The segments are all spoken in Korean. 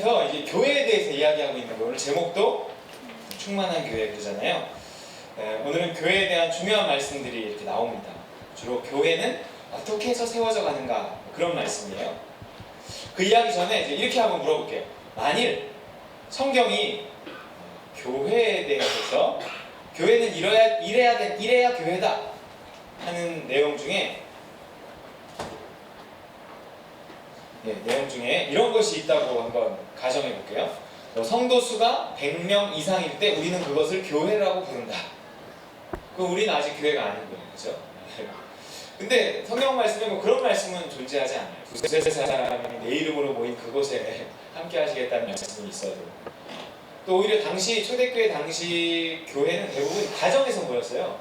계속해서 이제 교회에 대해서 이야기하고 있는 거. 오늘 제목도 충만한 교회 그러잖아요. 오늘은 교회에 대한 중요한 말씀들이 이렇게 나옵니다. 주로 교회는 어떻게 해서 세워져 가는가 그런 말씀이에요. 그 이야기 전에 이제 이렇게 한번 물어볼게요. 만일 성경이 교회에 대해서 교회는 이래야 교회다 하는 내용 중에 내용 중에 이런 것이 있다고 한번 가정해 볼게요. 성도 수가 100명 이상일 때 우리는 그것을 교회라고 부른다. 그럼 우리는 아직 교회가 아닌 거예요. 그렇죠? 근데 성경 말씀에 뭐 그런 말씀은 존재하지 않아요. 두세 사람이 내 이름으로 모인 그곳에 함께 하시겠다는 말씀이 있어도 또 오히려 당시 초대교회 당시 교회는 대부분 가정에서 모였어요.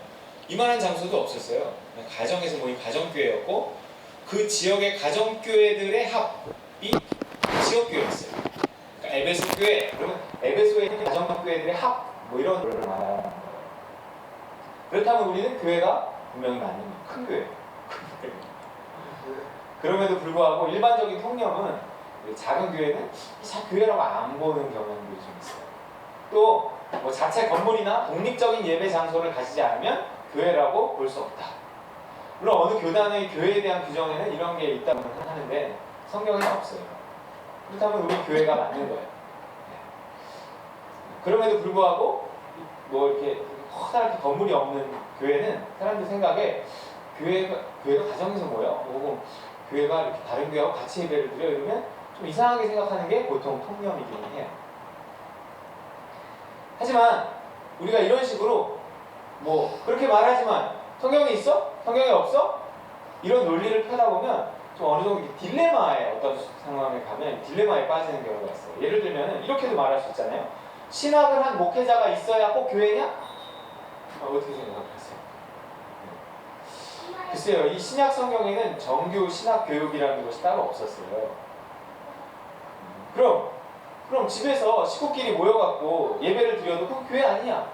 이만한 장소도 없었어요. 가정에서 모인 가정교회였고 그 지역의 가정교회들의 합이 지역교회였어요. 그러니까 에베소 교회, 그러면 에베소에 있는 가정교회들의 합 뭐 이런 거를 말하는 거예요. 그렇다면 우리는 교회가 분명히 맞는 큰 교회. 그럼에도 불구하고 일반적인 통념은 작은 교회는 교회라고 안 보는 경향들이 좀 있어요. 또 뭐 자체 건물이나 독립적인 예배 장소를 가지지 않으면 교회라고 볼 수 없다. 물론 어느 교단의 교회에 대한 규정에는 이런 게 있다고 하는데 성경에는 없어요. 그렇다면 우리 교회가 맞는 거예요. 그럼에도 불구하고 뭐 이렇게 커다랗게 건물이 없는 교회는 사람들 생각에 교회가 가정에서 모여? 혹은 교회가 이렇게 다른 교회하고 같이 예배를 드려? 이러면 좀 이상하게 생각하는 게 보통 통념이기는 해요. 하지만 우리가 이런 식으로 뭐 그렇게 말하지만 성경에 있어? 성경에 없어? 이런 논리를 펴다 보면 좀 어느 정도 딜레마의 어떤 상황에 가면 딜레마에 빠지는 경우가 있어요. 예를 들면 이렇게도 말할 수 있잖아요. 신학을 한 목회자가 있어야 꼭 교회냐? 어떻게 생각하세요? 글쎄요, 이 신약 성경에는 정규 신학 교육이라는 것이 따로 없었어요. 그럼 집에서 식구끼리 모여갖고 예배를 드려도 그건 교회 아니냐?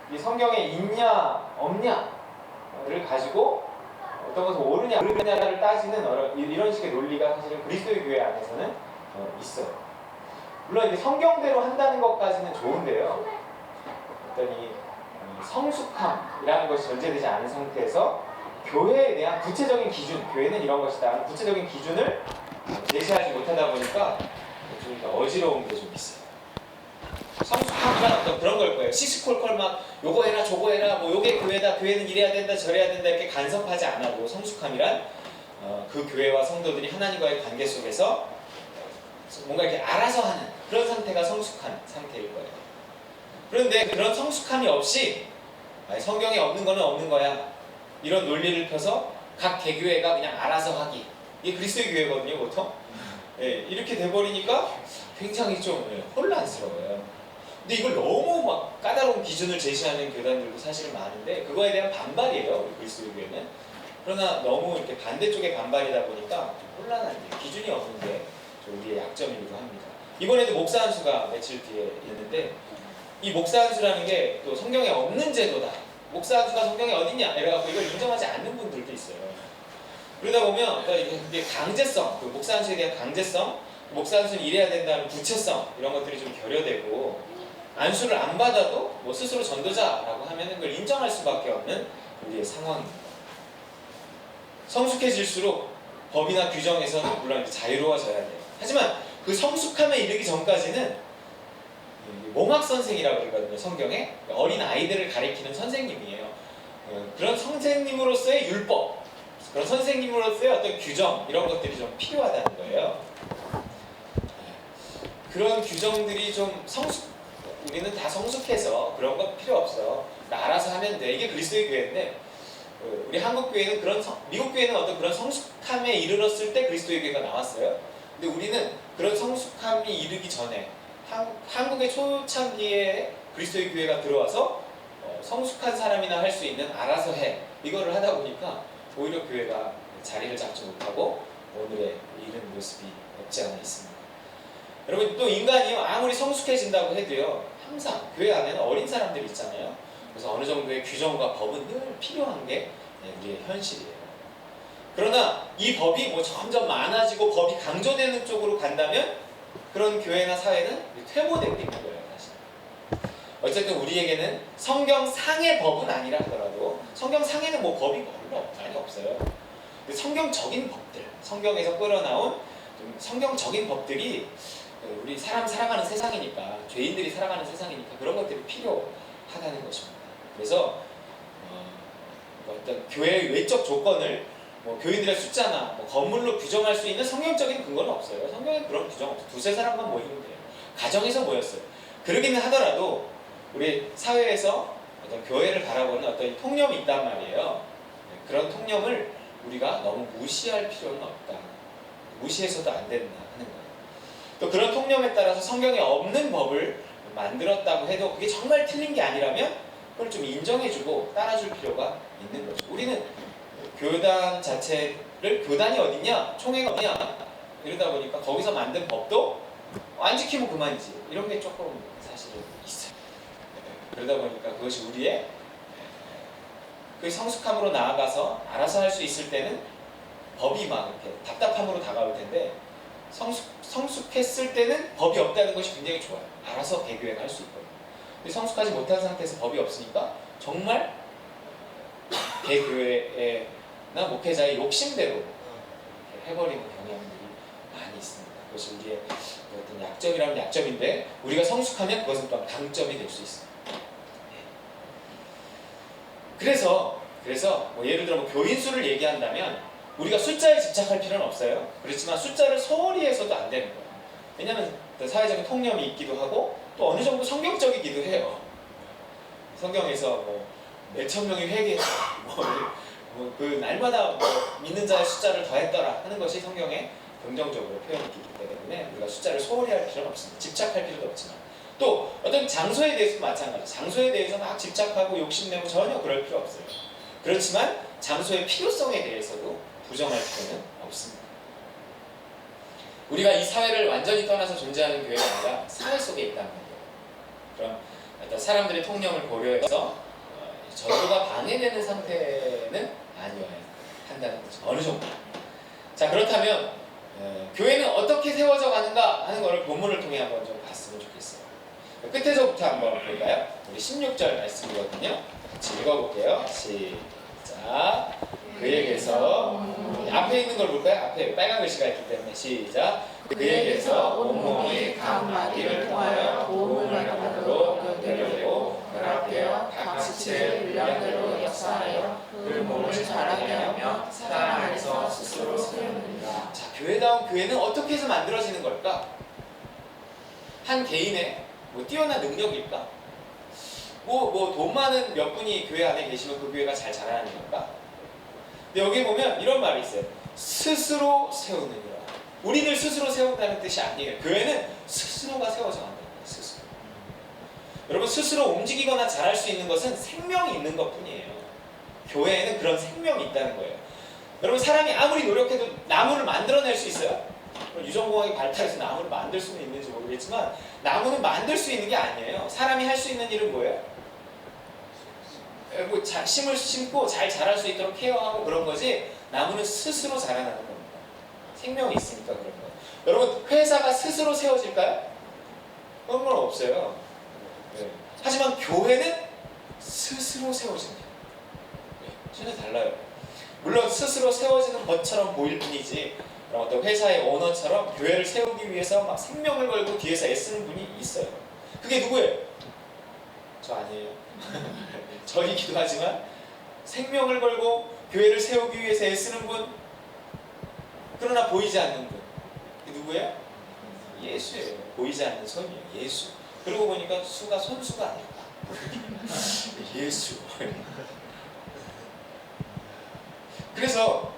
이 성경에 있냐 없냐를 가지고 어떤 것을 옳으냐 그르냐를 따지는 이런 식의 논리가 사실은 그리스도의 교회 안에서는 있어요. 물론 이제 성경대로 한다는 것까지는 좋은데요. 어떤 이 성숙함이라는 것이 전제되지 않은 상태에서 교회에 대한 구체적인 기준, 교회는 이런 것이다. 구체적인 기준을 제시하지 못하다 보니까 좀 어지러운 게 좀 있어요. 성숙함이란 어떤 그런 걸 거예요. 시시콜콜 막 요거 해라 저거 해라 뭐 요게 교회다 교회는 이래야 된다 저래야 된다 이렇게 간섭하지 않아도 성숙함이란 그 교회와 성도들이 하나님과의 관계 속에서 뭔가 이렇게 알아서 하는 그런 상태가 성숙한 상태일 거예요. 그런데 그런 성숙함이 없이 성경에 없는 거는 없는 거야 이런 논리를 펴서 각 개교회가 그냥 알아서 하기 이게 그리스도의 교회거든요 보통. 이렇게 돼버리니까 굉장히 좀 혼란스러워요. 근데 이걸 너무 막 까다로운 기준을 제시하는 교단들도 사실은 많은데 그거에 대한 반발이에요 우리 그리스도의 교회는. 그러나 너무 이렇게 반대쪽의 반발이다 보니까 좀 혼란한 기준이 없는 게 우리의 약점이기도 합니다. 이번에도 목사 안수가 며칠 뒤에 있는데 이 목사 안수라는 게 또 성경에 없는 제도다. 목사 안수가 성경에 어딨냐? 이래갖고 이걸 인정하지 않는 분들도 있어요. 그러다 보면 이게 강제성, 그 목사 안수에 대한 강제성, 목사 안수는 이래야 된다는 구체성 이런 것들이 좀 결여되고 안수를 안 받아도 뭐 스스로 전도자라고 하면 그걸 인정할 수밖에 없는 우리의 상황입니다. 성숙해질수록 법이나 규정에서는 물론 자유로워져야 돼요. 하지만 그 성숙함에 이르기 전까지는 몽학 선생이라고 그러거든요. 성경에 어린 아이들을 가리키는 선생님이에요. 그런 선생님으로서의 율법, 그런 선생님으로서의 어떤 규정 이런 것들이 좀 필요하다는 거예요. 그런 규정들이 좀 우리는 다 성숙해서 그런 거 필요 없어. 알아서 하면 돼. 이게 그리스도의 교회인데 우리 한국 교회는 미국 교회는 어떤 그런 성숙함에 이르렀을 때 그리스도의 교회가 나왔어요. 근데 우리는 그런 성숙함이 이르기 전에 한국의 초창기에 그리스도의 교회가 들어와서 성숙한 사람이나 할 수 있는 알아서 해 이거를 하다 보니까 오히려 교회가 자리를 잡지 못하고 오늘의 이런 모습이 없지 않아 있습니다. 여러분 또 인간이 아무리 성숙해진다고 해도요 항상 교회 안에는 어린 사람들이 있잖아요. 그래서 어느 정도의 규정과 법은 늘 필요한 게 우리의 현실이에요. 그러나 이 법이 뭐 점점 많아지고 법이 강조되는 쪽으로 간다면 그런 교회나 사회는 퇴보되고 있는 거예요, 사실. 어쨌든 우리에게는 성경상의 법은 아니라 하더라도 성경상에는 뭐 법이 별로 많이 없어요. 성경적인 법들, 성경에서 끌어나온 좀 성경적인 법들이 우리 사람 살아가는 세상이니까, 죄인들이 살아가는 세상이니까 그런 것들이 필요하다는 것입니다. 그래서 어떤 교회의 외적 조건을 뭐 교인들의 숫자나 뭐 건물로 규정할 수 있는 성경적인 근거는 없어요. 성경에 그런 규정 없어요. 두세 사람만 모이면 돼요. 가정에서 모였어요. 그러기는 하더라도 우리 사회에서 어떤 교회를 바라보는 어떤 통념이 있단 말이에요. 그런 통념을 우리가 너무 무시할 필요는 없다. 무시해서도 안 된다 하는 거예요. 또 그런 통념에 따라서 성경에 없는 법을 만들었다고 해도 그게 정말 틀린 게 아니라면 그걸 좀 인정해주고 따라줄 필요가 있는 거죠. 우리는 교단 자체를, 교단이 어디냐? 총회가 어디냐? 이러다 보니까 거기서 만든 법도 안 지키면 그만이지. 이런 게 조금 사실은 있어요. 그러다 보니까 그것이 우리의 그 성숙함으로 나아가서 알아서 할 수 있을 때는 법이 막 이렇게 답답함으로 다가올 텐데 성숙했을 때는 법이 없다는 것이 굉장히 좋아요. 알아서 개교행할 수 있거든요. 근데 성숙하지 못한 상태에서 법이 없으니까 정말 개교회나 목회자의 욕심대로 해버리는 경향들이 많이 있습니다. 그것이 우리의 어떤 약점이라면 약점인데 우리가 성숙하면 그것은 또한 강점이 될 수 있습니다. 그래서 뭐 예를 들어 뭐 교인 수를 얘기한다면 우리가 숫자에 집착할 필요는 없어요. 그렇지만 숫자를 소홀히 해서도 안 되는 거예요. 왜냐하면 사회적인 통념이 있기도 하고 또 어느 정도 성경적이기도 해요. 성경에서 뭐 몇천 명이 회개했다, 그 날마다 뭐 믿는 자의 숫자를 더했더라 하는 것이 성경에 긍정적으로 표현되기 때문에 우리가 숫자를 소홀히 할 필요는 없습니다. 집착할 필요도 없지만 또 어떤 장소에 대해서도 마찬가지. 장소에 대해서 막 집착하고 욕심내고 전혀 그럴 필요 없어요. 그렇지만 장소의 필요성에 대해서도 부정할 필요는 없습니다. 우리가 이 사회를 완전히 떠나서 존재하는 교회가 아니라 사회 속에 있다는 거예요. 그럼 어떤 사람들의 통념을 고려해서 전도가 방해되는 상태는 아니어야 한다는 거죠. 어느 정도. 자, 그렇다면 교회는 어떻게 세워져 가는가 하는 것을 본문을 통해 한번 좀 봤으면 좋겠어요. 끝에서부터 한번 볼까요? 우리 16절 말씀이거든요. 같이 읽어볼게요. 시작. 그에게서 앞에 있는 걸 볼까요? 앞에 빨간 글씨가 있기 때문에 시작. 그에게서 온몸이 각 마디를 통하여 도움을 받음으로 연결되고 결합되어 각 지체의 분량대로 역사하여 그 몸을 자라게 하며 사랑 안에서 스스로 세우느니라. 자, 교회다운 교회는 어떻게 해서 만들어지는 걸까? 한 개인의 뭐 뛰어난 능력일까? 뭐 돈 많은 몇 분이 교회 안에 계시면 그 교회가 잘 자라는 건가? 근데 여기 보면 이런 말이 있어요. 스스로 세우느니라. 우리를 스스로 세운다는 뜻이 아니에요. 교회는 스스로가 세워져 간다는 거예요. 스스로. 여러분, 스스로 움직이거나 잘할 수 있는 것은 생명이 있는 것뿐이에요. 교회에는 그런 생명이 있다는 거예요. 여러분, 사람이 아무리 노력해도 나무를 만들어낼 수 있어요? 유전공학이 발달해서 나무를 만들 수는 있는지 모르겠지만 나무는 만들 수 있는 게 아니에요. 사람이 할 수 있는 일은 뭐예요? 뭐 심을 심고 잘 자랄 수 있도록 케어하고 그런 거지, 나무는 스스로 자라나는 겁니다. 생명이 있으니까 그런 거예요. 여러분, 회사가 스스로 세워질까요? 그런 건 없어요. 네. 하지만 교회는 스스로 세워집니다. 네. 전혀 달라요. 물론 스스로 세워지는 것처럼 보일 뿐이지 어떤 회사의 오너처럼 교회를 세우기 위해서 막 생명을 걸고 뒤에서 애쓰는 분이 있어요. 그게 누구예요? 저 아니에요. 저이기도 하지만 생명을 걸고 교회를 세우기 위해서 애쓰는 분, 그러나 보이지 않는 분, 그게 누구예요? 예수예요. 보이지 않는 손이에요. 예수. 그러고 보니까 수가 손수가 아닐까. 예수. 그래서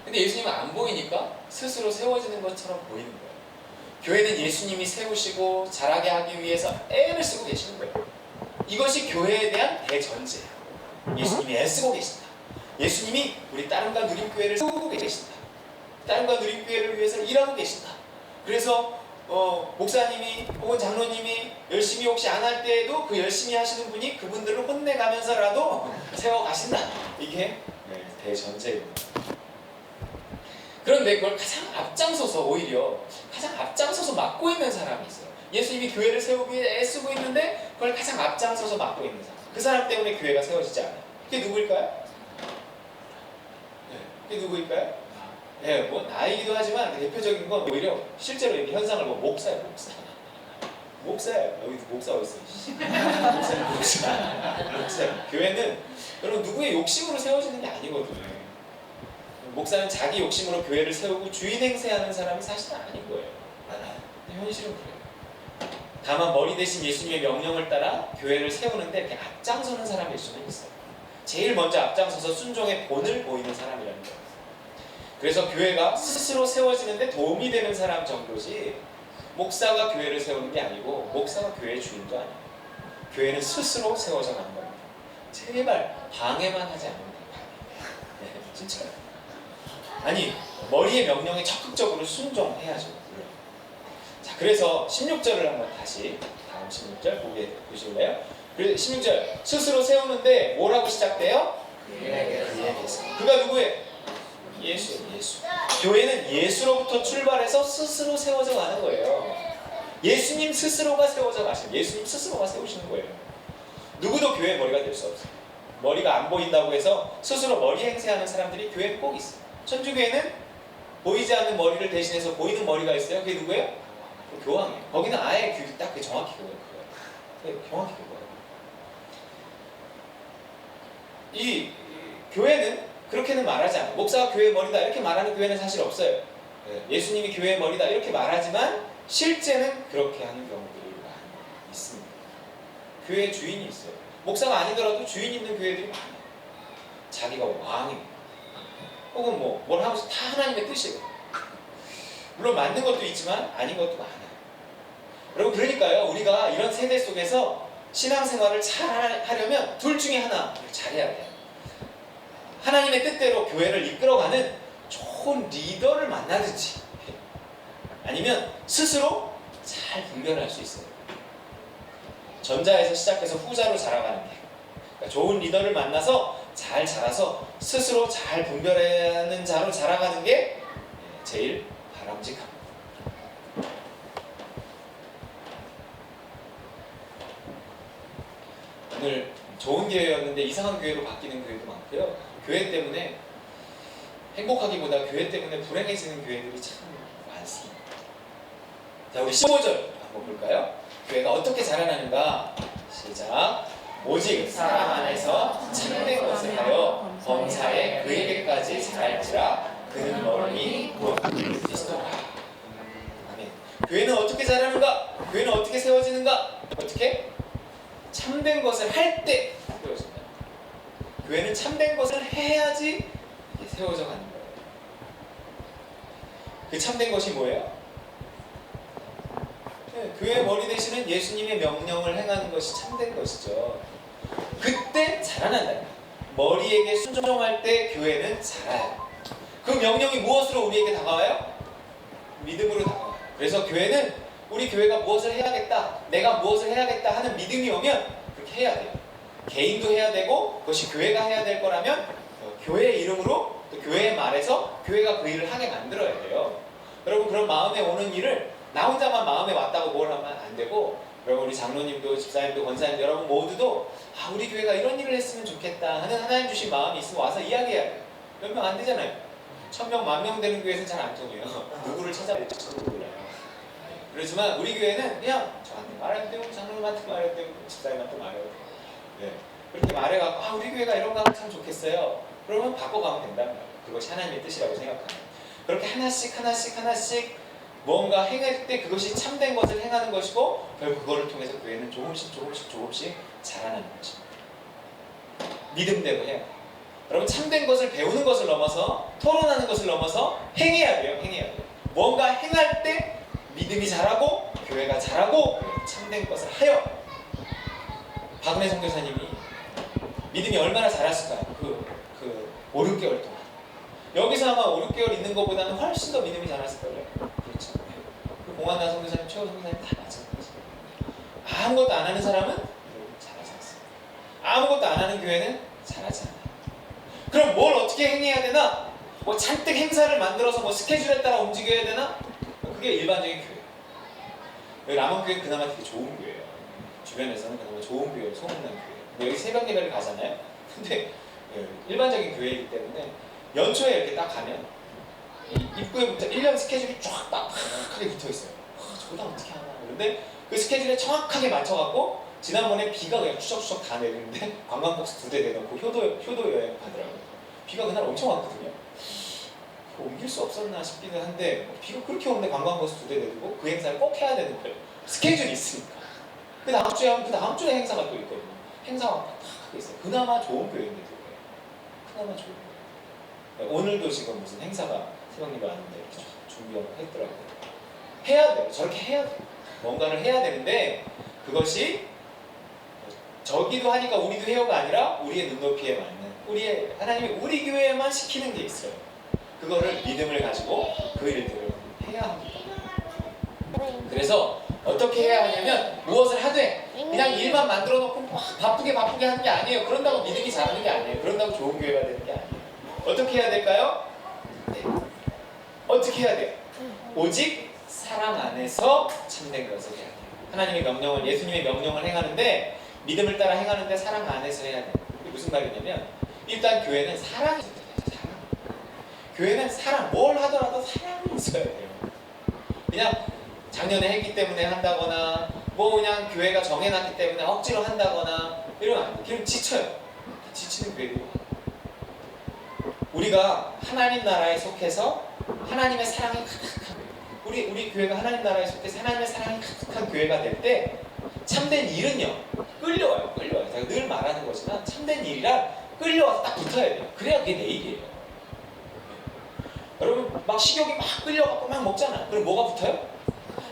근데 예수님은 안 보이니까 스스로 세워지는 것처럼 보이는 거예요. 교회는 예수님이 세우시고 자라게 하기 위해서 애를 쓰고 계시는 거예요. 이것이 교회에 대한 대전제예요. 예수님이 애쓰고 계신다. 예수님이 우리 따름과 누림교회를 세우고 계신다. 따름과 누림교회를 위해서 일하고 계신다. 그래서 목사님이 혹은 장로님이 열심히 혹시 안 할 때에도 그 열심히 하시는 분이 그분들을 혼내가면서라도 세워가신다. 이게 네, 대전제입니다. 그런데 그걸 가장 앞장서서 오히려 가장 앞장서서 맡고 있는 사람이 있어요. 예수님이 교회를 세우기 위해 애쓰고 있는데 그걸 가장 앞장서서 맡고 있는 사람. 그 사람 때문에 교회가 세워지지 않아요. 그게 누구일까요? 네, 그게 누구일까요? 네, 뭐 나이기도 하지만 대표적인 건 오히려 실제로 이 현상을 보면 목사예요, 목사. 목사예요. 여기 목사 어디 있어요? 목사. 교회는 여러분 누구의 욕심으로 세워지는 게 아니거든요. 목사는 자기 욕심으로 교회를 세우고 주인 행세하는 사람이 사실은 아닌 거예요. 현실은 그래요. 다만 머리 대신 예수님의 명령을 따라 교회를 세우는데 이렇게 앞장서는 사람일 수는 있어요. 제일 먼저 앞장서서 순종의 본을 보이는 사람이라는 거예요. 그래서 교회가 스스로 세워지는데 도움이 되는 사람 정도지 목사가 교회를 세우는 게 아니고 목사가 교회의 주인도 아니에요. 교회는 스스로 세워져 가는 겁니다. 제발 방해만 하지 않으면 돼요. 네, 진짜요. 아니 머리의 명령에 적극적으로 순종해야죠. 자, 그래서 16절을 한번 다시 다음 16절 보실래요? 그래서 16절 스스로 세우는데 뭐라고 시작돼요? 그에게서. 그가 누구예요? 예수. 교회는 예수로부터 출발해서 스스로 세워져 가는 거예요. 예수님 스스로가 세워져 가시는, 예수님 스스로가 세우시는 거예요. 누구도 교회의 머리가 될 수 없어요. 머리가 안 보인다고 해서 스스로 머리 행세하는 사람들이 교회에 꼭 있어요. 천주교회는 보이지 않는 머리를 대신해서 보이는 머리가 있어요. 그게 누구예요? 교황이에요. 거기는 아예 딱 정확히 그거예요. 정확히 그거예요. 이 교회는 그렇게는 말하지 않아요. 목사가 교회의 머리다 이렇게 말하는 교회는 사실 없어요. 예수님이 교회의 머리다 이렇게 말하지만 실제는 그렇게 하는 경우들이 많이 있습니다. 교회의 주인이 있어요. 목사가 아니더라도 주인 있는 교회들이 많아요. 자기가 왕이에요. 혹은 뭘 하면서 다 하나님의 뜻이에요. 물론 맞는 것도 있지만 아닌 것도 많아요. 여러분 그러니까요. 우리가 이런 세대 속에서 신앙생활을 잘 하려면 둘 중에 하나 잘해야 돼요. 하나님의 뜻대로 교회를 이끌어가는 좋은 리더를 만나든지 아니면 스스로 잘 분별할 수 있어요. 전자에서 시작해서 후자로 자라가는 게 그러니까 좋은 리더를 만나서 잘 자라서 스스로 잘 분별하는 자로 자라가는 게 제일 바람직합니다. 오늘 좋은 교회였는데 이상한 교회로 바뀌는 교회도 많고요. 교회 때문에 행복하기보다 교회 때문에 불행해지는 교회들이 참 많습니다. 자, 우리 15절 한번 볼까요? 교회가 어떻게 자라나는가? 시작. 오직 사람 안에서 참된 것을 하여 범사에 그에게까지 자랄지라 그는 멀리 곧 그리스도라. 아멘. 교회는 어떻게 자라는가? 교회는 어떻게 세워지는가? 어떻게? 참된 것을 할 때 세워진다. 교회는 참된 것을 해야지 세워져 가는 거예요. 그 참된 것이 뭐예요? 교회의 머리 대신은 예수님의 명령을 행하는 것이 참된 것이죠. 그때 자라난다. 머리에게 순종할 때 교회는 자라요. 그 명령이 무엇으로 우리에게 다가와요? 믿음으로 다가와요. 그래서 교회는 우리 교회가 무엇을 해야겠다, 내가 무엇을 해야겠다 하는 믿음이 오면 그렇게 해야 돼요. 개인도 해야 되고 그것이 교회가 해야 될 거라면 교회의 이름으로 또 교회의 말에서 교회가 그 일을 하게 만들어야 돼요. 여러분 그런 마음에 오는 일을 나 혼자만 마음에 왔다고 뭘 하면 안 되고 여러분 우리 장로님도 집사님도 권사님도 여러분 모두도 우리 교회가 이런 일을 했으면 좋겠다 하는 하나님 주신 마음이 있으면 와서 이야기해야 돼요. 몇 명 안 되잖아요. 1000명, 10,000명 되는 교회에서는 잘 안 통해요. 누구를 찾아야 될지 저도 몰라요. 그렇지만 우리 교회는 그냥 저한테 말해도 되고 장로님한테 말해도 되고 집사님한테 말해도 되고 그렇게 말해갖고 우리 교회가 이런 거 하면 참 좋겠어요. 그러면 바꿔가면 된다는 거예요. 그것이 하나님의 뜻이라고 생각하면 그렇게 하나씩 뭔가 행할 때 그것이 참된 것을 행하는 것이고 결국 그거를 통해서 교회는 조금씩 자라나는 것입니다. 믿음대로 해야 돼요. 여러분 참된 것을 배우는 것을 넘어서 토론하는 것을 넘어서 행해야 돼요. 뭔가 행할 때 믿음이 자라고 교회가 자라고 참된 것을 하여 박은혜 선교사님이 믿음이 얼마나 자랐을까요? 그 5, 6개월 동안 여기서 아마 5, 6개월 있는 것보다는 훨씬 더 믿음이 자랐을걸요. 그렇죠. 그 공안나 선교사님, 최호 선교사님 다 마찬가지예요. 아무것도 안 하는 사람은 잘하지 않습니다. 아무것도 안 하는 교회는 잘하지 않아요. 그럼 뭘 어떻게 행해야 되나? 뭐 잔뜩 행사를 만들어서 뭐 스케줄에 따라 움직여야 되나? 그게 일반적인 교회. 라몬교회는 그나마 되게 좋은 교회예요. 주변에서는 그나마 좋은 교회로 소문난 교회. 여기 새벽 예배를 가잖아요. 근데 일반적인 교회이기 때문에 연초에 이렇게 딱 가면 입구에부터 1년 스케줄이 쫙 빡빡하게 붙어있어요. 저거 다 어떻게 하나. 그런데 그 스케줄에 정확하게 맞춰갖고 지난번에 비가 그냥 추적추적 다 내리는데 관광버스 2대 대놓고 효도 여행 가더라고요. 비가 그날 엄청 왔거든요. 옮길 수 없었나 싶기는 한데 비가 그렇게 오는데 관광버스 2대 내리고 그 행사를 꼭 해야 되는 거예요. 스케줄이 있으니까. 그 다음 주에 하면 그 다음 주에 행사가 또 있거든요. 행사가 다 하게 있어요. 그나마 좋은 교회인데 그나마 좋은 교회. 오늘도 지금 무슨 행사가 새벽예배 하는데 이렇게 준비하고 했더라고요. 해야 돼요. 저렇게 해야 돼요. 뭔가를 해야 되는데 그것이 저기도 하니까 우리도 해요가 아니라 우리의 눈높이에 맞는 하나님이 우리 교회에만 시키는 게 있어요. 그거를 믿음을 가지고 그 일들을 해야 합니다. 그래서 어떻게 해야 하냐면 무엇을 하되 그냥 일만 만들어 놓고 막 바쁘게 하는 게 아니에요. 그런다고 믿음이 자라는 게 아니에요. 그런다고 좋은 교회가 되는 게 아니에요. 어떻게 해야 될까요? 네. 어떻게 해야 돼요? 오직 사랑 안에서 참된 것을 해야 돼요. 하나님의 명령을, 예수님의 명령을 행하는데 믿음을 따라 행하는데 사랑 안에서 해야 돼요. 이게 무슨 말이냐면 일단 교회는 사랑이 있어야 돼요. 사랑. 교회는 사랑, 뭘 하더라도 사랑이 있어야 돼요. 그냥 작년에 했기 때문에 한다거나 뭐 그냥 교회가 정해놨기 때문에 억지로 한다거나 이러면 안 돼요. 그냥 지쳐요. 지치는 교회고 우리가 하나님 나라에 속해서 하나님의 사랑이 가득한 우리 교회가 하나님 나라에 속해서 하나님의 사랑이 가득한 교회가 될 때 참된 일은요 끌려와요. 제가 늘 말하는 거지만 참된 일이란 끌려와서 딱 붙어야 돼요. 그래야 그게 내 일이에요. 여러분 막 식욕이 막 끌려갖고 막 먹잖아. 그럼 뭐가 붙어요?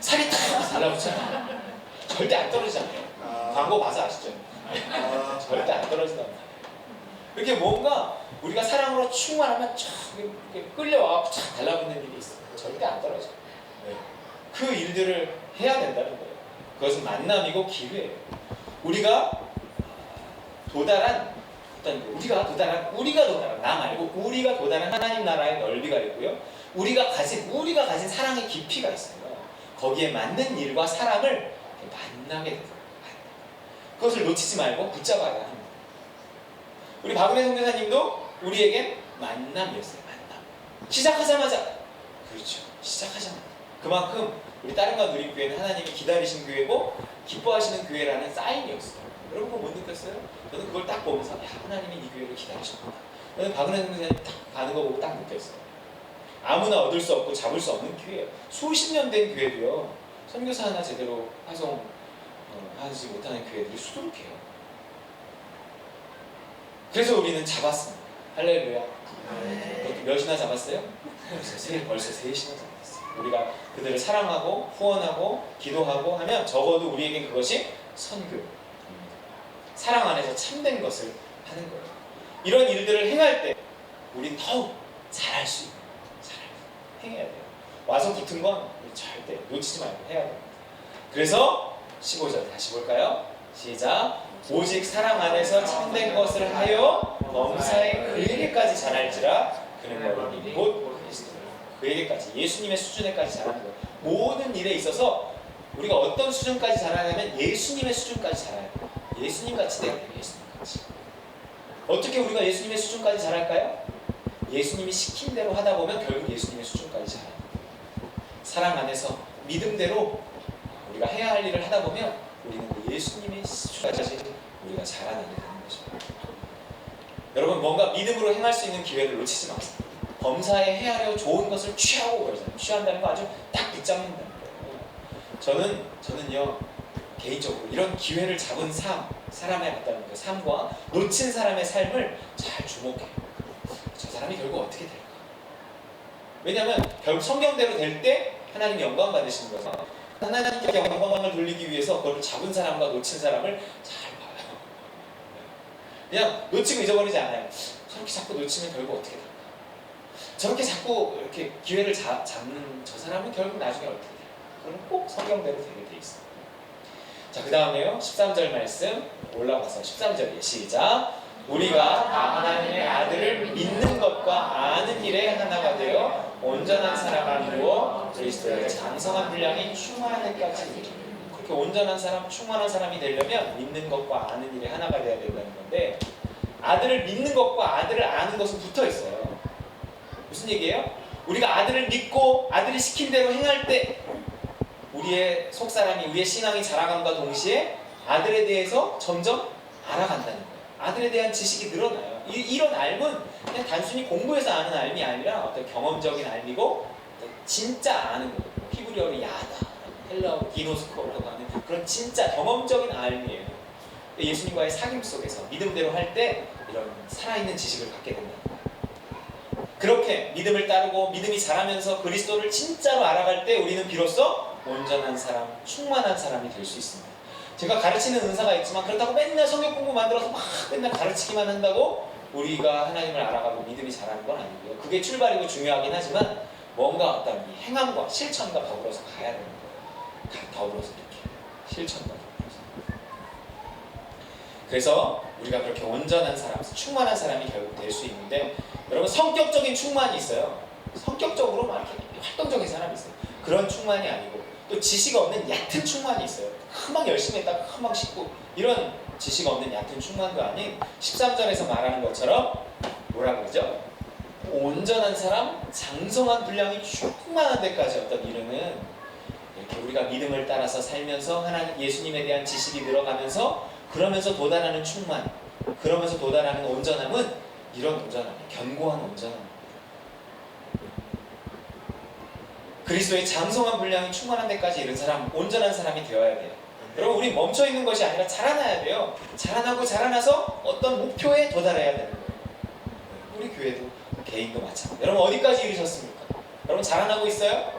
살이 탁 달라붙잖아. 절대 안 떨어지잖아요. 광고 봐서 아시죠? 절대 안 떨어진단 말이에요. 이렇게 뭔가 우리가 사랑으로 충만하면 쫙 끌려와서 쫙 달라붙는 일이 있어요. 절대 안 떨어져요. 네. 그 일들을 해야 된다는 거예요. 그것은 만남이고 기회예요. 우리가 도달한 나 말고 우리가 도달한 하나님 나라의 넓이가 있고요. 우리가 가진 사랑의 깊이가 있어요. 거기에 맞는 일과 사랑을 만나게 되는 거예요. 그것을 놓치지 말고 붙잡아야 합니다. 우리 박은혜 선교사님도 우리에겐 만남이었어요. 만남. 시작하자마자 그만큼 우리 따른과 누림교회는 하나님이 기다리신 교회고 기뻐하시는 교회라는 사인이었어요. 여러분 그거 못 느꼈어요? 저는 그걸 딱 보면서 하나님이 이 교회를 기다리셨구나. 저는 박은혜 선교사님 딱 가는 거 보고 딱 느꼈어요. 아무나 얻을 수 없고 잡을 수 없는 기회예요. 수십 년 된 교회도요. 선교사 하나 제대로 하지 못하는 교회들이 수두룩해요. 그래서 우리는 잡았습니다. 할렐루야. 몇이나 잡았어요? 벌써 셋이나 잡았어요. 우리가 그들을 사랑하고 후원하고 기도하고 하면 적어도 우리에겐 그것이 선교입니다. 사랑 안에서 참된 것을 하는 거예요. 이런 일들을 행할 때 우린 더욱 잘할 수 있는 행해야 돼요. 와서 붙은 건 절대 놓치지 말고 해야 됩니다. 그래서 15절 다시 볼까요? 시작. 오직 사랑 안에서 참된 것을 하여 범사에 그에게까지 자랄지라 그는 너희니 곧 그리스도. 그에게까지 예수님의 수준에까지 자라는 거예요. 모든 일에 있어서 우리가 어떤 수준까지 자라냐면 예수님의 수준까지 자라요. 예수님같이 돼야 돼요. 예수님같이. 어떻게 우리가 예수님의 수준까지 자랄까요? 예수님이 시킨 대로 하다 보면 결국 예수님의 수준까지 자라요. 사랑 안에서 믿음대로 우리가 해야 할 일을 하다 보면 우리는 예수님의 수준까지 우리가 자라나게 되는 것입니다. 여러분 뭔가 믿음으로 행할 수 있는 기회를 놓치지 마세요. 범사에 헤아려 좋은 것을 취하고 그러잖아요. 취한다는 거 아주 딱 붙잡는다는 거예요. 저는요 개인적으로 이런 기회를 잡은 사람에 맞다는 거예요. 삶과 놓친 사람의 삶을 잘 주목해요. 저 사람이 결국 어떻게 될까? 왜냐하면 결국 성경대로 될 때 하나님이 영광 받으시는 거죠. 하나님께 영광을 돌리기 위해서 그걸 잡은 사람과 놓친 사람을 잘 봐요. 그냥 놓치고 잊어버리지 않아요. 저렇게 자꾸 놓치면 결국 어떻게 될까? 저렇게 자꾸 이렇게 기회를 잡는 저 사람은 결국 나중에 어떻게 될까? 그건 꼭 성경대로 되게 돼 있어요. 자, 그 다음에요. 13절 말씀 올라가서 13절이에요. 시작. 우리가 다 하나님의 아들을 믿는 것과 아는 일에 하나가 되어 온전한 사람을 이루어 그리스도의 장성한 분량이 충만한 데까지 이르리라. 그렇게 온전한 사람, 충만한 사람이 되려면 믿는 것과 아는 일에 하나가 되어야 된다는 건데, 아들을 믿는 것과 아들을 아는 것은 붙어 있어요. 무슨 얘기예요? 우리가 아들을 믿고 아들이 시킨 대로 행할 때 우리의 속사람이, 우리의 신앙이 자라감과 동시에 아들에 대해서 점점 알아간다는 거예요. 아들에 대한 지식이 늘어나요. 이런 알은 그냥 단순히 공부해서 아는 알이 아니라 어떤 경험적인 알이고 진짜 아는 거예요. 히브리어로 야다, 헬라어로 기노스코라고 하는 그런 진짜 경험적인 알이에요. 예수님과의 사귐 속에서 믿음대로 할 때 이런 살아있는 지식을 갖게 된다. 그렇게 믿음을 따르고 믿음이 자라면서 그리스도를 진짜로 알아갈 때 우리는 비로소 온전한 사람, 충만한 사람이 될 수 있습니다. 제가 가르치는 은사가 있지만 그렇다고 맨날 성경 공부 만들어서 막 맨날 가르치기만 한다고 우리가 하나님을 알아가고 믿음이 자라는 건 아니고요. 그게 출발이고 중요하긴 하지만 뭔가 어떤 행함과 실천과 더불어서 가야 되는 거예요. 더불어서 이렇게 실천과 더불어서. 그래서 우리가 그렇게 온전한 사람, 충만한 사람이 결국 될 수 있는데, 여러분 성격적인 충만이 있어요. 성격적으로 막 이렇게 활동적인 사람이 있어요. 그런 충만이 아니고 또 지식 없는 얕은 충만이 있어요. 금방 열심히 했다가 금방 쉽고, 이런 지식 없는 얕은 충만도 아닌 13절에서 말하는 것처럼 뭐라고 그러죠? 온전한 사람, 장성한 분량이 충만한 데까지 어떤 이르는, 이렇게 우리가 믿음을 따라서 살면서 하나님 예수님에 대한 지식이 늘어가면서 그러면서 도달하는 충만, 그러면서 도달하는 온전함은 이런 온전함이에요. 견고한 온전함. 그리스도의 장성한 분량이 충만한 데까지 이른 사람, 온전한 사람이 되어야 돼요. 여러분, 우리 멈춰 있는 것이 아니라 자라나야 돼요. 자라나고 자라나서 어떤 목표에 도달해야 되는 거예요. 우리 교회도 개인도 마찬가지예요. 여러분 어디까지 이르셨습니까? 여러분 자라나고 있어요?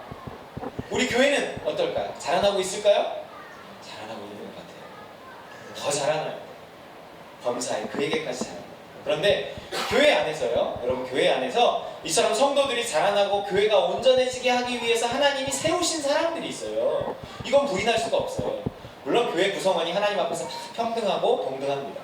우리 교회는 어떨까요? 자라나고 있을까요? 자라나고 있는 것 같아요. 더 자라나요. 범사에 그에게까지 자라나요. 그런데 교회 안에서요, 여러분 교회 안에서 이처럼 성도들이 자라나고 교회가 온전해지게 하기 위해서 하나님이 세우신 사람들이 있어요. 이건 부인할 수가 없어요. 물론 교회 구성원이 하나님 앞에서 다 평등하고 동등합니다.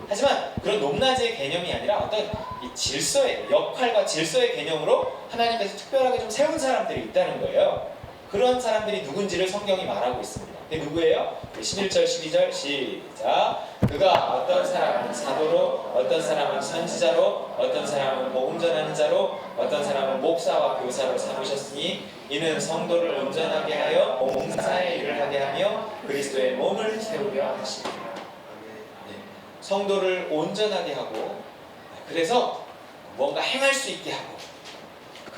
하지만 그런 높낮이의 개념이 아니라 어떤 이 질서의, 역할과 질서의 개념으로 하나님께서 특별하게 좀 세운 사람들이 있다는 거예요. 그런 사람들이 누군지를 성경이 말하고 있습니다. 그게 누구예요? 11절, 12절 시작. 그가 어떤 사람은 사도로, 어떤 사람은 선지자로, 어떤 사람은 복음 전하는 자로, 어떤 사람은 목사와 교사로 삼으셨으니 이는 성도를 온전하게 하여 봉사의 일을 하게 하며 그리스도의 몸을 세우려 하십니다. 성도를 온전하게 하고, 그래서 뭔가 행할 수 있게 하고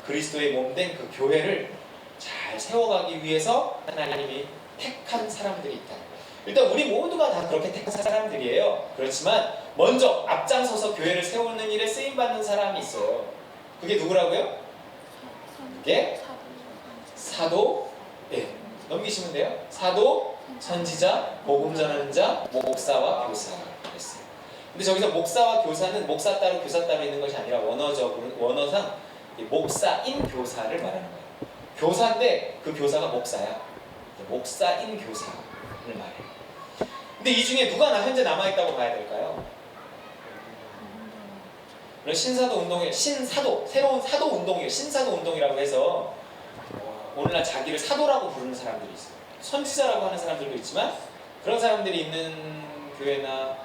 그리스도의 몸된 그 교회를 잘 세워가기 위해서 하나님이 택한 사람들이 있다. 일단 우리 모두가 다 그렇게 택한 사람들이에요. 그렇지만 먼저 앞장서서 교회를 세우는 일에 쓰임받는 사람이 있어요. 그게 누구라고요? 그게 사도, 네, 넘기시면 돼요. 사도, 선지자, 복음 전하는 자, 목사와 교사 그랬어요. 근데 저기서 목사와 교사는 목사 따로 교사 따로 있는 것이 아니라 원어상 목사인 교사를 말하는 거예요. 교사인데 그 교사가 목사야. 목사인 교사를 말해요. 근데 이 중에 누가 현재 남아있다고 봐야 될까요? 신사도 운동에 신사도, 새로운 사도 운동이에요. 신사도 운동이라고 해서 오늘날 자기를 사도라고 부르는 사람들이 있어요. 선지자라고 하는 사람들도 있지만 그런 사람들이 있는 교회나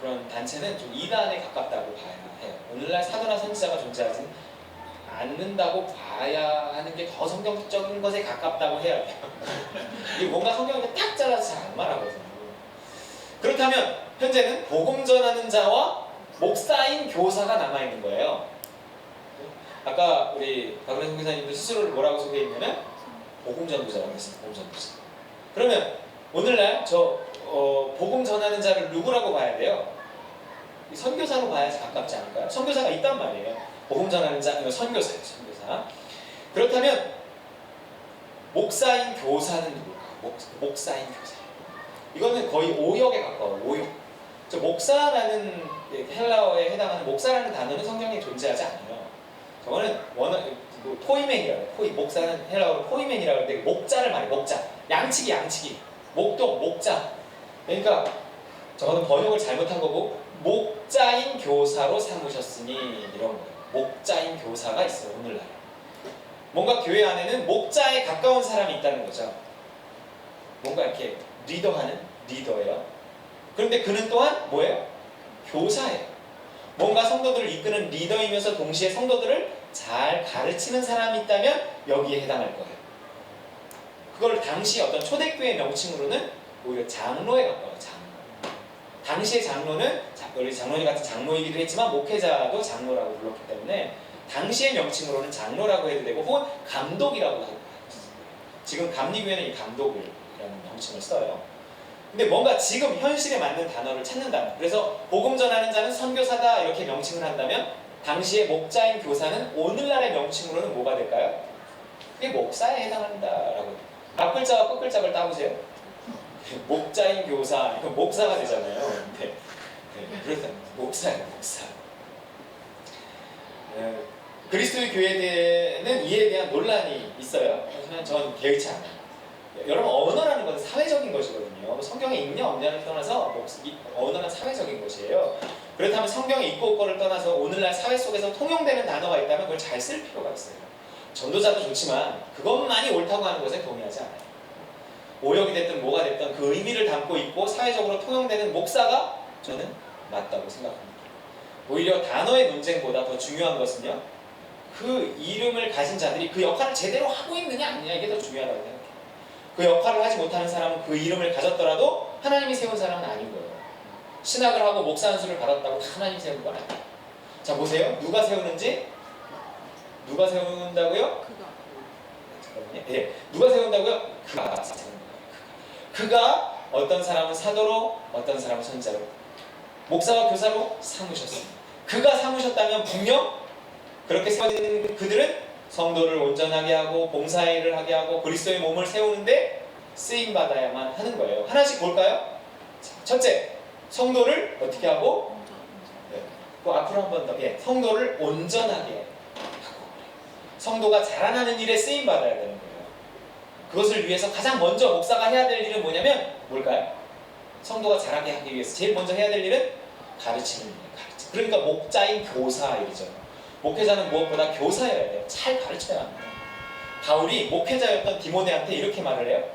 그런 단체는 좀 이단에 가깝다고 봐야 해요. 오늘날 사도나 선지자가 존재하지 않는다고 봐야 하는 게 더 성경적인 것에 가깝다고 해야 돼요. 이게 뭔가 성경에 딱 잘라서 잘 안 말하거든요. 그렇다면 현재는 복음 전하는 자와 목사인 교사가 남아있는 거예요. 아까 우리 박은혜 선교사님도 스스로를 뭐라고 소개했냐면 복음 전도자라고 했어요. 복음 전도자. 그러면 오늘날 복음 전하는 자를 누구라고 봐야 돼요? 선교사로 봐야지 가깝지 않을까요? 선교사가 있단 말이에요. 복음 전하는 자, 이거 선교사예요. 선교사. 그렇다면 목사인 교사는 누굴까? 목사인 교사. 이거는 거의 오역에 가까워요. 오역. 저 목사라는 헬라어에 해당하는 목사라는 단어는 성경에 존재하지 않아요. 저거는 포이맨이라고 해요. 목사는 헬라어로 포이맨이라고 하는데 목자를 말해요. 목자. 양치기. 목동, 목자. 그러니까 저거는 번역을 잘못한 거고 목자인 교사로 삼으셨으니 이런 거예요. 목자인 교사가 있어요. 오늘날 뭔가 교회 안에는 목자에 가까운 사람이 있다는 거죠. 뭔가 이렇게 리더하는 리더예요. 그런데 그는 또한 뭐예요? 교사예요. 뭔가 성도들을 이끄는 리더이면서 동시에 성도들을 잘 가르치는 사람이 있다면 여기에 해당할 거예요. 그걸 당시 어떤 초대교회 명칭으로는 오히려 장로에 가까워요. 장로. 당시의 장로는 우리 장로님 같은 장로이기도 했지만 목회자도 장로라고 불렀기 때문에 당시의 명칭으로는 장로라고 해도 되고 혹은 감독이라고 하고 지금 감리교회는 이 감독이라는 명칭을 써요. 근데 뭔가 지금 현실에 맞는 단어를 찾는다. 그래서 복음 전하는 자는 선교사다 이렇게 명칭을 한다면 당시의 목자인 교사는 오늘날의 명칭으로는 뭐가 될까요? 그게 목사에 해당한다라고. 앞글자와 끝글자를 따보세요. 목자인 교사, 이건 목사가 되잖아요. 네. 그래서 목사예요, 목사. 그리스도의 교회에는 이에 대한 논란이 있어요. 하지만 전 개의치 않아요. 여러분, 언어라는 것은 사회적인 것이거든요. 성경에 있냐 없냐를 떠나서 언어는 사회적인 것이에요. 그렇다면 성경에 있고 없고를 떠나서 오늘날 사회 속에서 통용되는 단어가 있다면 그걸 잘 쓸 필요가 있어요. 전도자도 좋지만 그것만이 옳다고 하는 것에 동의하지 않아요. 오역이 됐든 뭐가 됐든 그 의미를 담고 있고 사회적으로 통용되는 목사가 저는 맞다고 생각합니다. 오히려 단어의 논쟁보다 더 중요한 것은요, 그 이름을 가진 자들이 그 역할을 제대로 하고 있느냐 아니냐, 이게 더 중요하다고 생각해요. 그 역할을 하지 못하는 사람은 그 이름을 가졌더라도 하나님이 세운 사람은 아닌 거예요. 신학을 하고 목사 안수를 받았다고 하나님이 세운 건 아니에요. 자, 보세요. 누가 세우는지. 누가 세운다고요? 잠깐만요. 예, 누가 세운다고요? 그가 세운다. 그가 어떤 사람은 사도로, 어떤 사람은 선자로, 목사와 교사로 삼으셨습니다. 그가 삼으셨다면 분명 그렇게 세워진 그들은 성도를 온전하게 하고 봉사일을 하게 하고 그리스도의 몸을 세우는데 쓰임받아야만 하는 거예요. 하나씩 볼까요? 첫째, 성도를 어떻게 하고? 네. 그 앞으로 한 번 더. 예, 성도를 온전하게 하고, 성도가 자라나는 일에 쓰임받아야 되는 거예요. 그것을 위해서 가장 먼저 목사가 해야 될 일은 뭐냐면 뭘까요? 성도가 자라게 하기 위해서 제일 먼저 해야 될 일은 가르치는 일이에요. 그러니까 목자인 교사이죠. 목회자는 무엇보다 교사여야 돼요. 잘 가르쳐야 합니다. 바울이 목회자였던 디모데한테 이렇게 말을 해요.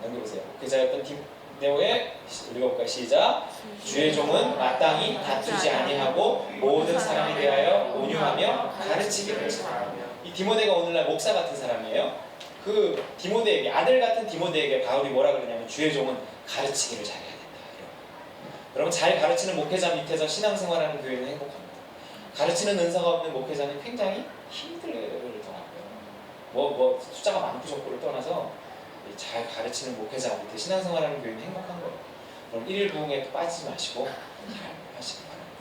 넘겨보세요. 목회자였던 디모데에 읽어볼까요? 시작. 주의 종은 마땅히 다투지 아니하고 모든 사람에 대하여 온유하며 가르치기를 잘하며. 이 디모데가 오늘날 목사 같은 사람이에요. 그 디모데에게, 아들 같은 디모데에게 바울이 뭐라 그러냐면 주의 종은 가르치기를 잘해야 된다. 여러분, 잘 가르치는 목회자 밑에서 신앙생활하는 교회는 행복합니다. 가르치는 은사가 없는 목회자는 굉장히 힘들더라고요. 뭐 숫자가 많고 적고를 떠나서 잘 가르치는 목회자 밑에 신앙생활하는 교회는 행복한 거예요. 그럼 1일 부흥에 빠지지 마시고 잘 하시기 바랍니다.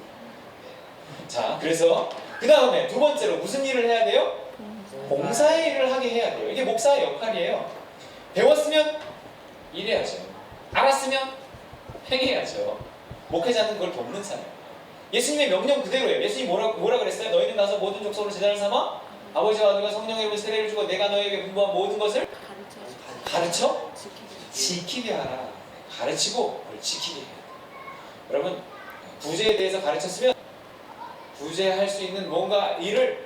네. 자, 그래서 그 다음에 두 번째로 무슨 일을 해야 돼요? 봉사의 일을 하게 해야 돼요. 이게 목사의 역할이에요. 배웠으면 일해야죠. 알았으면 행해야죠. 목회자는 그걸 돕는 사람이에요. 예수님의 명령 그대로예요. 예수님이 뭐라 그랬어요? 너희는 가서 모든 족속으로 제자를 삼아 아버지와 아들과 성령의 이름으로 세례를 주고 내가 너에게 분부한 모든 것을 가르쳐 지키게 하라. 가르치고 그걸 지키게 해야 돼요. 여러분, 부재에 대해서 가르쳤으면 부재할 수 있는 뭔가 일을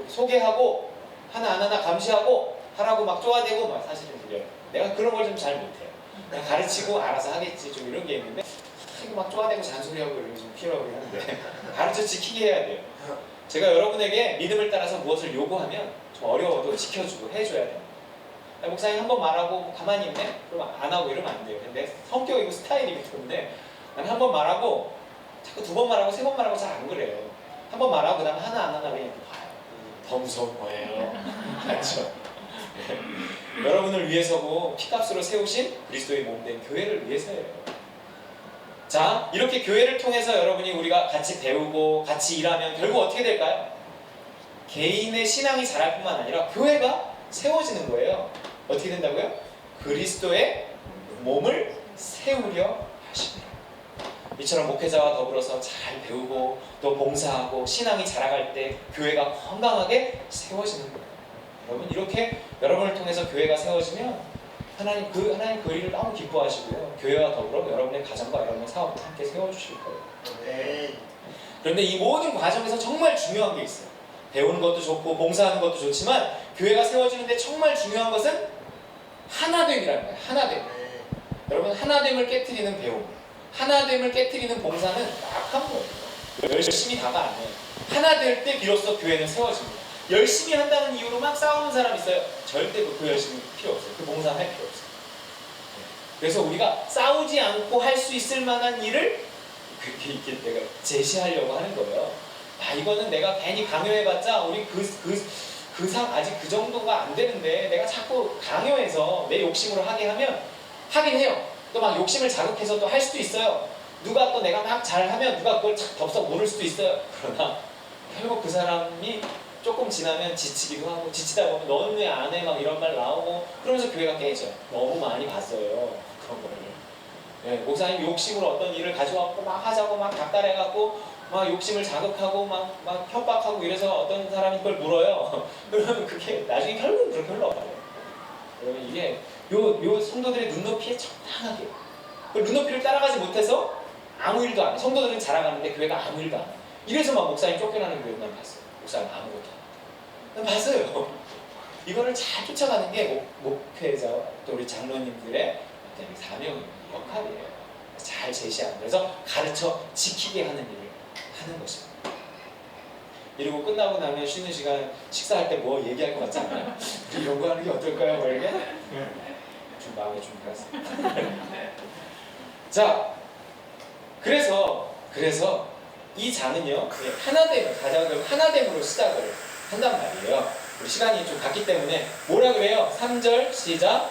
소개하고 하나하나 감시하고 하라고 막 쪼아대고 막 사실은 그래요. 내가 그런 걸 좀 잘 못해요. 그냥 가르치고 알아서 하겠지 좀 이런 게 있는데 이거 막 쪼아대고 잔소리하고 이런 게 좀 필요하긴 한데 가르쳐 지키게 해야 돼요. 제가 여러분에게 믿음을 따라서 무엇을 요구하면 좀 어려워도 지켜주고 해줘야 돼요. 목사님 한 번 말하고 가만히 있네? 그럼 안 하고 이러면 안 돼요. 근데 성격이고 스타일이기 때문에 나는 한 번 말하고 자꾸 두 번 말하고 세 번 말하고 잘 안 그래요. 한 번 말하고 그다음에 하나 안 하나 그냥 봐요. 더 무서운 거예요. 맞죠? 네. 여러분을 위해서고 피값으로 세우신 그리스도의 몸된 교회를 위해서예요. 자, 이렇게 교회를 통해서 여러분이 우리가 같이 배우고 같이 일하면 결국 어떻게 될까요? 개인의 신앙이 자랄 뿐만 아니라 교회가 세워지는 거예요. 어떻게 된다고요? 그리스도의 몸을 세우려 하시는 거예요. 이처럼 목회자와 더불어서 잘 배우고 또 봉사하고 신앙이 자라갈 때 교회가 건강하게 세워지는 거예요. 여러분, 이렇게 여러분을 통해서 교회가 세워지면 하나님 그 일을 너무 기뻐하시고요. 교회와 더불어 여러분의 가정과 여러분의 사업도 함께 세워주실 거예요. 네. 그런데 이 모든 과정에서 정말 중요한 게 있어요. 배우는 것도 좋고 봉사하는 것도 좋지만 교회가 세워지는데 정말 중요한 것은 하나됨이라는 거예요. 하나됨. 네. 여러분 하나됨을 깨트리는 배움, 하나됨을 깨트리는 봉사는 약한 거예요. 열심히 다가 아니에요. 하나 될 때 비로소 교회는 세워집니다. 열심히 한다는 이유로 막 싸우는 사람 있어요. 절대 그 열심히 필요 없어요. 그 봉사는 할 필요 없어요. 그래서 우리가 싸우지 않고 할 수 있을 만한 일을 그렇게 이렇게 내가 제시하려고 하는 거예요. 아 이거는 내가 괜히 강요해봤자 우리 아직 그 정도가 안 되는데 내가 자꾸 강요해서 내 욕심으로 하게 하면 하긴 해요. 또 막 욕심을 자극해서 또 할 수도 있어요. 누가 또 내가 막 잘하면 누가 그걸 덥석 모를 수도 있어요. 그러나 결국 그 사람이 조금 지나면 지치기도 하고 지치다 보면 너는 왜 안 해? 막 이런 말 나오고 그러면서 교회가 깨져. 너무 많이 봤어요. 그런 거를. 네, 목사님 욕심으로 어떤 일을 가져왔고 막 하자고 막 닥달해갖고 막 욕심을 자극하고 막 협박하고 이래서 어떤 사람이 그걸 물어요. 그러면 그게 나중에 결국은 그렇게 흘러가요. 여러분 이게 요 성도들의 눈높이에 적당하게 그 눈높이를 따라가지 못해서 아무 일도 안 해. 성도들은 자라가는데 교회가 아무 일도 안 해. 이래서 막 목사님 쫓겨나는 교회만 봤어요. 목사님 아무것도 안 해. 난 봤어요. 이거를 잘 쫓아가는 게 목회자와 또 우리 장로님들의 어떤 사명입니다. 역할이에요. 잘 제시하는 그래서 가르쳐 지키게 하는 일을 하는 것입니다. 이러고 끝나고 나면 쉬는 시간 식사할 때 뭐 얘기할 것 같지 않아요? 우리 이런 거 하는 게 어떨까요? 뭐 이렇게? 좀 마음에 준비했어요. 자, 그래서 이 장은요 가장 하나됨으로 시작을 한단 말이에요. 우리 시간이 좀 갔기 때문에 뭐라 그래요? 3절 시작.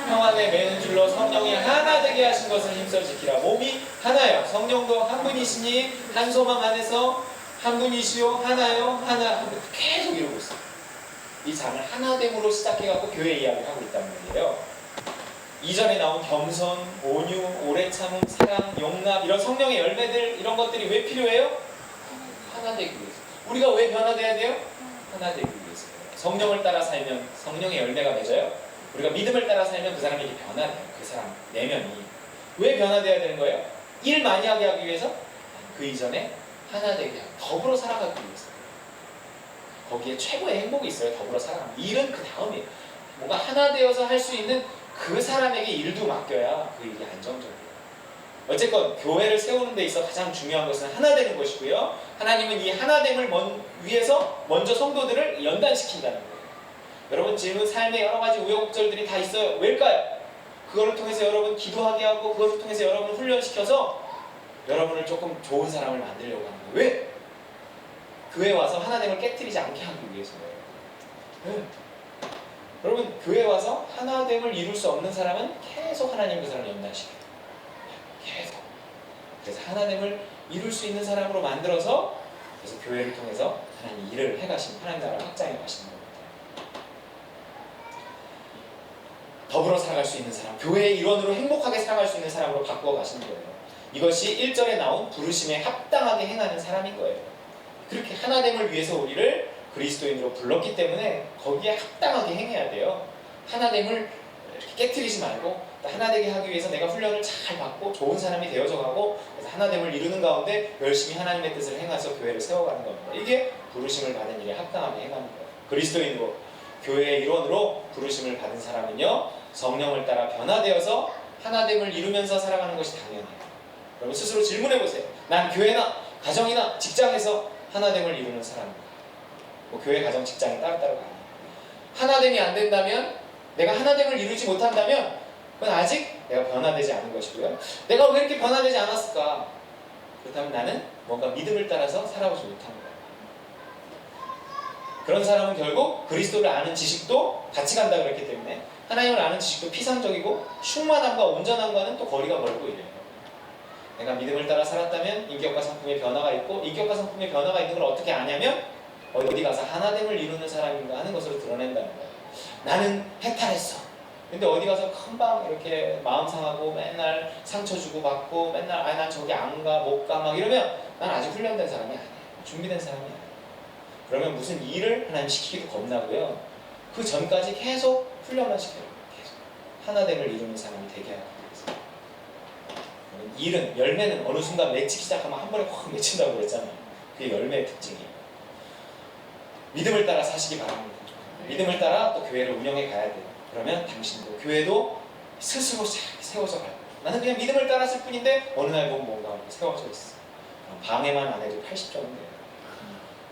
평안에 매는 줄로 성령이 하나 되게 하신 것을 힘써 지키라. 몸이 하나요. 성령도 한 분이시니 한 소망 안에서 한 분이시요 하나요 하나 계속 이러고 있어요. 이 장을 하나됨으로 시작해갖고 교회 이야기를 하고 있단 말이에요. 이전에 나온 겸손, 온유, 오래 참음, 사랑, 용납 이런 성령의 열매들 이런 것들이 왜 필요해요? 하나 되기 위해서. 우리가 왜 변화돼야 돼요? 하나 되기 위해서. 성령을 따라 살면 성령의 열매가 맺어요. 우리가 믿음을 따라 살면 그 사람이 이렇게 변화돼요. 그 사람 내면이. 왜 변화돼야 되는 거예요? 일 많이 하게 하기 위해서? 그 이전에 하나 되게 하고 더불어 살아가기 위해서. 거기에 최고의 행복이 있어요. 더불어 살아가는. 일은 그 다음이에요. 뭔가 하나 되어서 할 수 있는 그 사람에게 일도 맡겨야 그 일이 안정적이에요. 어쨌건 교회를 세우는 데 있어 가장 중요한 것은 하나 되는 것이고요. 하나님은 이 하나됨을 위해서 먼저 성도들을 연단시킨다는 거예요. 여러분 지금 삶에 여러 가지 우여곡절들이 다 있어요. 왜일까요? 그거를 통해서 여러분 기도하게 하고 그것을 통해서 여러분을 훈련시켜서 여러분을 조금 좋은 사람을 만들려고 하는 거예요. 왜? 교회에 와서 하나됨을 깨트리지 않게 하기 위해서예요. 네. 여러분 교회에 와서 하나됨을 이룰 수 없는 사람은 계속 하나님 그 사람을 연단시켜요. 계속. 그래서 하나됨을 이룰 수 있는 사람으로 만들어서 그래서 교회를 통해서 하나님 일을 해가신 하나님 나라를 확장해 가시는 겁니다. 더불어 살아갈 수 있는 사람, 교회의 일원으로 행복하게 살아갈 수 있는 사람으로 바꾸어 가시는 거예요. 이것이 1절에 나온 부르심에 합당하게 행하는 사람인 거예요. 그렇게 하나됨을 위해서 우리를 그리스도인으로 불렀기 때문에 거기에 합당하게 행해야 돼요. 하나됨을 이렇게 깨트리지 말고 하나되게 하기 위해서 내가 훈련을 잘 받고 좋은 사람이 되어져 가고 그래서 하나됨을 이루는 가운데 열심히 하나님의 뜻을 행해서 교회를 세워가는 겁니다. 이게 부르심을 받은 일에 합당하게 행하는 거예요. 그리스도인으로 교회의 일원으로 부르심을 받은 사람은요 성령을 따라 변화되어서 하나됨을 이루면서 살아가는 것이 당연해요. 여러분 스스로 질문해 보세요. 난 교회나 가정이나 직장에서 하나됨을 이루는 사람입니다. 뭐 교회, 가정, 직장이 따로따로 가요. 하나됨이 안 된다면 내가 하나됨을 이루지 못한다면 그건 아직 내가 변화되지 않은 것이고요. 내가 왜 이렇게 변화되지 않았을까? 그렇다면 나는 뭔가 믿음을 따라서 살아오지 못한 거예요. 그런 사람은 결국 그리스도를 아는 지식도 같이 간다 그랬기 때문에 하나님을 아는 지식도 피상적이고 충만함과 온전함과는 또 거리가 멀고 이래요. 내가 믿음을 따라 살았다면 인격과 성품의 변화가 있고 인격과 성품의 변화가 있는 걸 어떻게 아냐면 어디 가서 하나됨을 이루는 사람인가 하는 것으로 드러낸다는 거예요. 나는 해탈했어. 근데 어디 가서 금방 이렇게 마음 상하고 맨날 상처 주고 받고 맨날 난 저기 안 가, 못 가 막 이러면 난 아직 훈련된 사람이 아니에요. 준비된 사람이 아니에요. 그러면 무슨 일을 하나님 시키기도 겁나고요. 그 전까지 계속 훈련만 시켜요. 계속 하나됨을 이루는 사람이 되게 하기 위해서. 일은, 열매는 어느 순간 맺히기 시작하면 한 번에 확 맺힌다고 그랬잖아요. 그게 열매의 특징이에요. 믿음을 따라 사시기 바랍니다. 믿음을 따라 또 교회를 운영해 가야 돼요. 그러면 당신도 교회도 스스로 세워져 가요. 나는 그냥 믿음을 따랐을 뿐인데 어느 날 보면 뭔가 세워져 있어. 방해만 안 해도 80점은 돼요.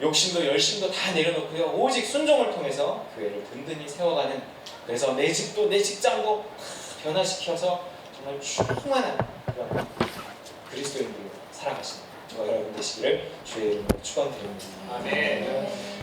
욕심도 열심도 다 내려놓고요. 오직 순종을 통해서 교회를 든든히 세워가는, 그래서 내 집도 내 직장도 변화시켜서 정말 충만한 그런 그리스도인들로 살아가시는 저와 여러분 되시기를 주의 이름으로 축원드립니다. 아멘.